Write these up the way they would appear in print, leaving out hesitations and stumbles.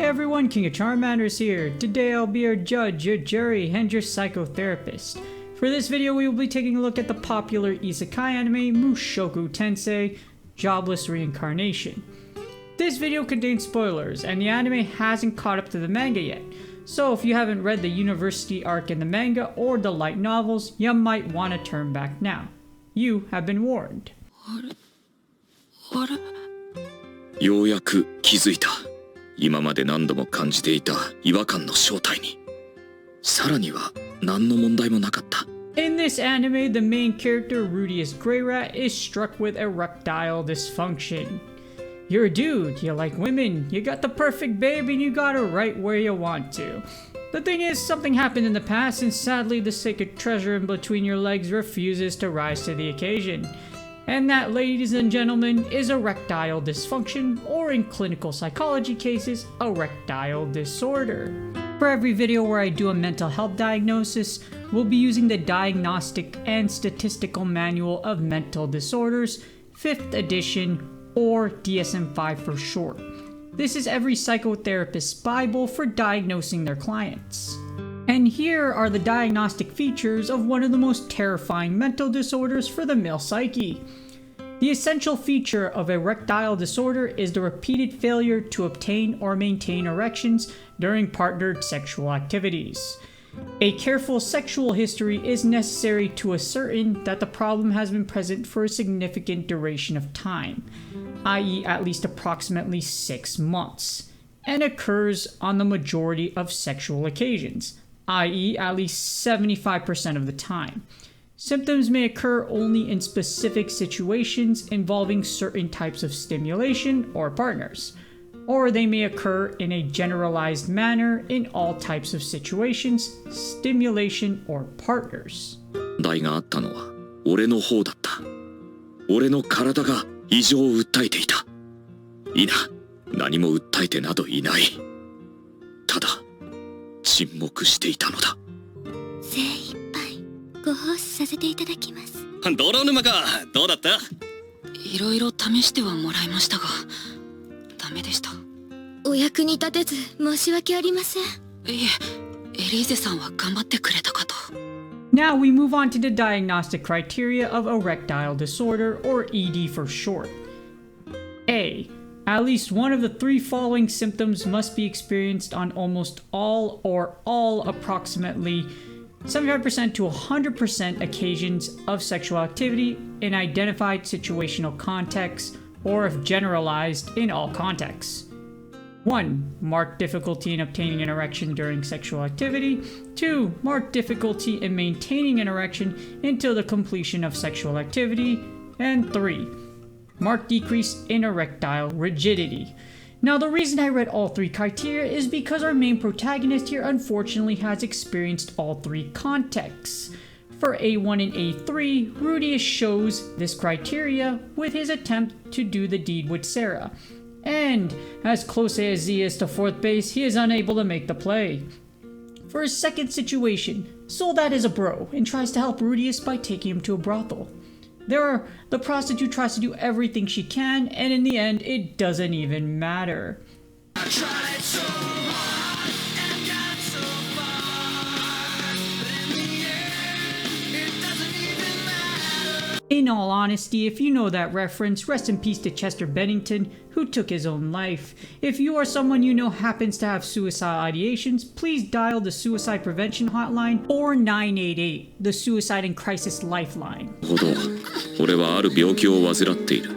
Hey everyone, King of Charmanders here. Today I'll be your judge, your jury, and your psychotherapist. For this video we will be taking a look at the popular isekai anime Mushoku Tensei, Jobless Reincarnation. This video contains spoilers, and the anime hasn't caught up to the manga yet, so if you haven't read the university arc in the manga or the light novels, you might want to turn back now. You have been warned. ようやく気づいた。今まで何度も感じていた違和感の正体に。さらには何の問題もなかった。In this anime, the main character, Rudeus Greyrats, is struck with erectile dysfunction. You're a dude, you like women, you got the perfect babe, and you got her right where you want to. The thing is, something happened in the past, and sadly the sacred treasure in between your legs refuses to rise to the occasion. And that, ladies and gentlemen, is erectile dysfunction, or in clinical psychology cases, erectile disorder. For every video where I do a mental health diagnosis, we'll be using the Diagnostic and Statistical Manual of Mental Disorders, 5th edition, or DSM-5 for short. This is every psychotherapist's Bible for diagnosing their clients. And here are the diagnostic features of one of the most terrifying mental disorders for the male psyche. The essential feature of erectile disorder is the repeated failure to obtain or maintain erections during partnered sexual activities. A careful sexual history is necessary to ascertain that the problem has been present for a significant duration of time, i.e. at least approximately 6 months, and occurs on the majority of sexual occasions, i.e. at least 75% of the time. Symptoms may occur only in specific situations involving certain types of stimulation or partners, or they may occur in a generalized manner in all types of situations, stimulation, or partners. 問題があったのは俺の方だった。俺の体が異常を訴えていた。いいな、何も訴えてなどいない。ただ沈黙していたのだ。精一杯ご奉仕させていただきます。泥沼か、どうだった？いろいろ試してはもらいましたが、ダメでした。お役に立てず申し訳ありません。いえ、エリーゼさんは頑張ってくれたかと。Now we move on to the diagnostic criteria of erectile disorder, or ED for short. A. At least one of the 3 following symptoms must be experienced on almost all or all approximately 75% to 100% occasions of sexual activity in identified situational contexts, or if generalized, in all contexts. 1. Marked difficulty in obtaining an erection during sexual activity. 2. Marked difficulty in maintaining an erection until the completion of sexual activity. And 3. Marked decrease in erectile rigidity. Now, the reason I read all 3 criteria is because our main protagonist here unfortunately has experienced all 3 contexts. For A1 and A3, Rudeus shows this criteria with his attempt to do the deed with Sarah. And, as close as he is to 4th base, he is unable to make the play. For his second situation, Soldat is a bro and tries to help Rudeus by taking him to a brothel. The prostitute tries to do everything she can, and in the end, it doesn't even matter. I tried so hard and got so far, but in the end, it doesn't even matter. In all honesty, if you know that reference, rest in peace to Chester Bennington, who took his own life. If you or someone you know happens to have suicide ideations, please dial the Suicide Prevention Hotline or 988, the Suicide and Crisis Lifeline. ほど、俺はある病気を患っている。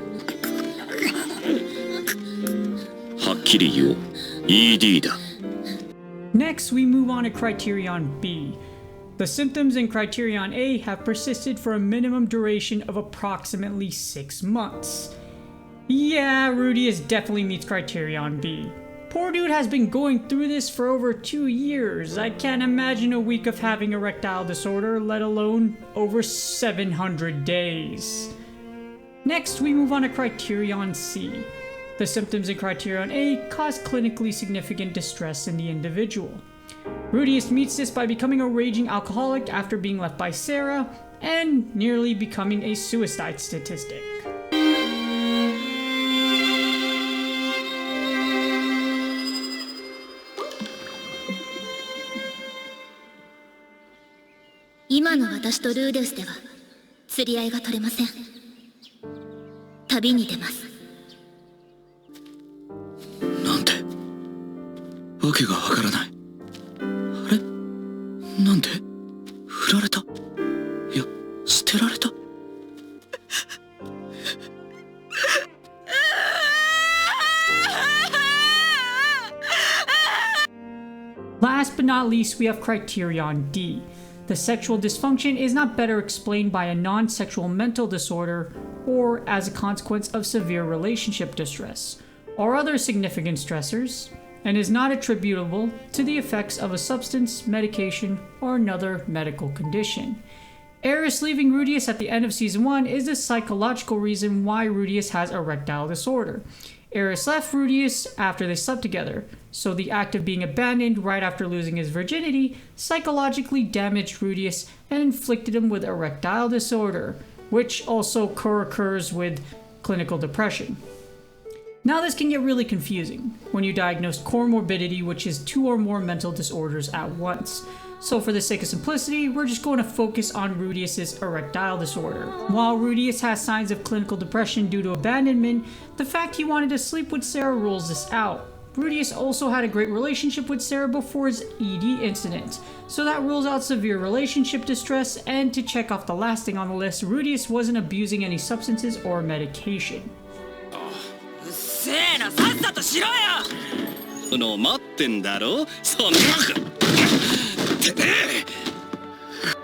はっきり言おう、ED だ。Next, we move on to Criterion B. The symptoms in Criterion A have persisted for a minimum duration of approximately 6 months. Yeah, Rudeus definitely meets Criterion B. Poor dude has been going through this for over 2 years. I can't imagine a week of having erectile disorder, let alone over 700 days. Next, we move on to Criterion C. The symptoms in Criterion A cause clinically significant distress in the individual. Rudeus meets this by becoming a raging alcoholic after being left by Sarah, and nearly becoming a suicide statistic. 今の私とルーデウスでは釣り合いが取れません。旅に出ます。なんでわけがわからない。あれなんで振られた、いや捨てられた。Last but not least, we have Criterion D. The sexual dysfunction is not better explained by a non-sexual mental disorder or as a consequence of severe relationship distress or other significant stressors, and is not attributable to the effects of a substance, medication, or another medical condition. Eris leaving Rudeus at the end of Season 1 is the psychological reason why Rudeus has erectile disorder. Eris left Rudeus after they slept together, so the act of being abandoned right after losing his virginity psychologically damaged Rudeus and inflicted him with erectile disorder, which also co-occurs with clinical depression. Now this can get really confusing when you diagnose comorbidity, which is 2 or more mental disorders at once. So for the sake of simplicity, we're just going to focus on Rudeus's erectile disorder. While Rudeus has signs of clinical depression due to abandonment, the fact he wanted to sleep with Sarah rules this out. Rudeus also had a great relationship with Sarah before his ED incident, so that rules out severe relationship distress, and to check off the last thing on the list, Rudeus wasn't abusing any substances or medication. せえな、さっさとしろよ。の待ってんだろ、そんな。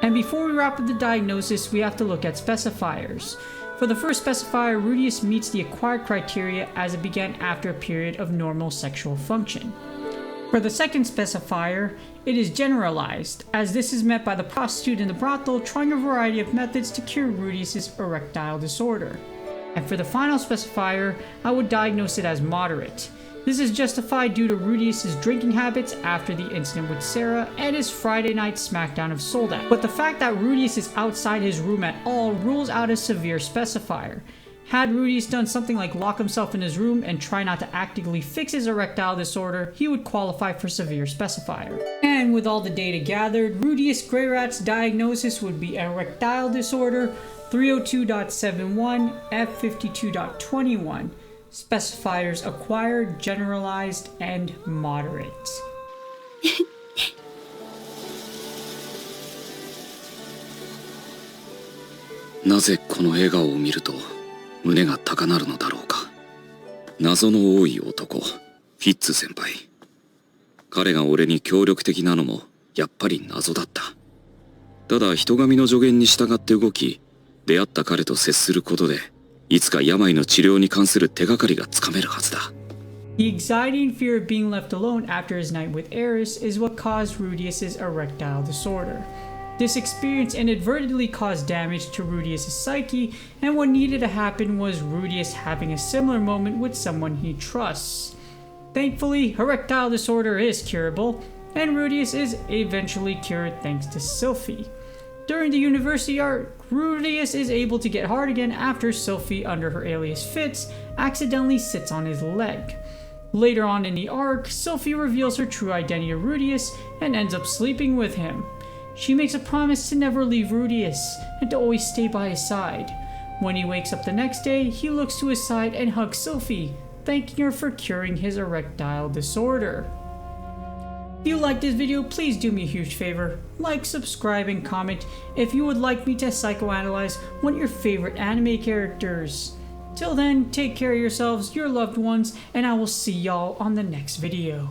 And before we wrap up the diagnosis, we have to look at specifiers. For the first specifier, Rudeus meets the acquired criteria as it began after a period of normal sexual function. For the second specifier, it is generalized, as this is met by the prostitute in the brothel trying a variety of methods to cure Rudeus's erectile disorder. And for the final specifier, I would diagnose it as moderate. This is justified due to Rudeus's drinking habits after the incident with Sarah and his Friday night smackdown of Soldat. But the fact that Rudeus is outside his room at all rules out a severe specifier. Had Rudeus done something like lock himself in his room and try not to actively fix his erectile disorder, he would qualify for severe specifier. And with all the data gathered, Rudeus Greyrats' diagnosis would be erectile disorder 302.71 F52.21. Specifiers acquired, generalized, and moderate. なぜこの笑顔を見ると胸が高鳴るのだろうか。謎の多い男、フィッツ先輩。彼が俺に協力的なのもやっぱり謎だった。ただ人神の助言に従って動き、出会った彼と接することで、いつか病の治療に関する手がかりがつかめるはずだ。The anxiety and fear of being left alone after his night with Eris is what caused Rudeus's erectile disorder. This experience inadvertently caused damage to Rudeus's psyche, and what needed to happen was Rudeus having a similar moment with someone he trusts. Thankfully, erectile disorder is curable, and Rudeus is eventually cured thanks to Sylphie. During the university arc, Rudeus is able to get hard again after Sylphie, under her alias Fitz, accidentally sits on his leg. Later on in the arc, Sylphie reveals her true identity to Rudeus and ends up sleeping with him. She makes a promise to never leave Rudeus and to always stay by his side. When he wakes up the next day, he looks to his side and hugs Sylphie, thanking her for curing his erectile disorder. If you liked this video, please do me a huge favor. Like, subscribe, and comment if you would like me to psychoanalyze one of your favorite anime characters. Till then, take care of yourselves, your loved ones, and I will see y'all on the next video.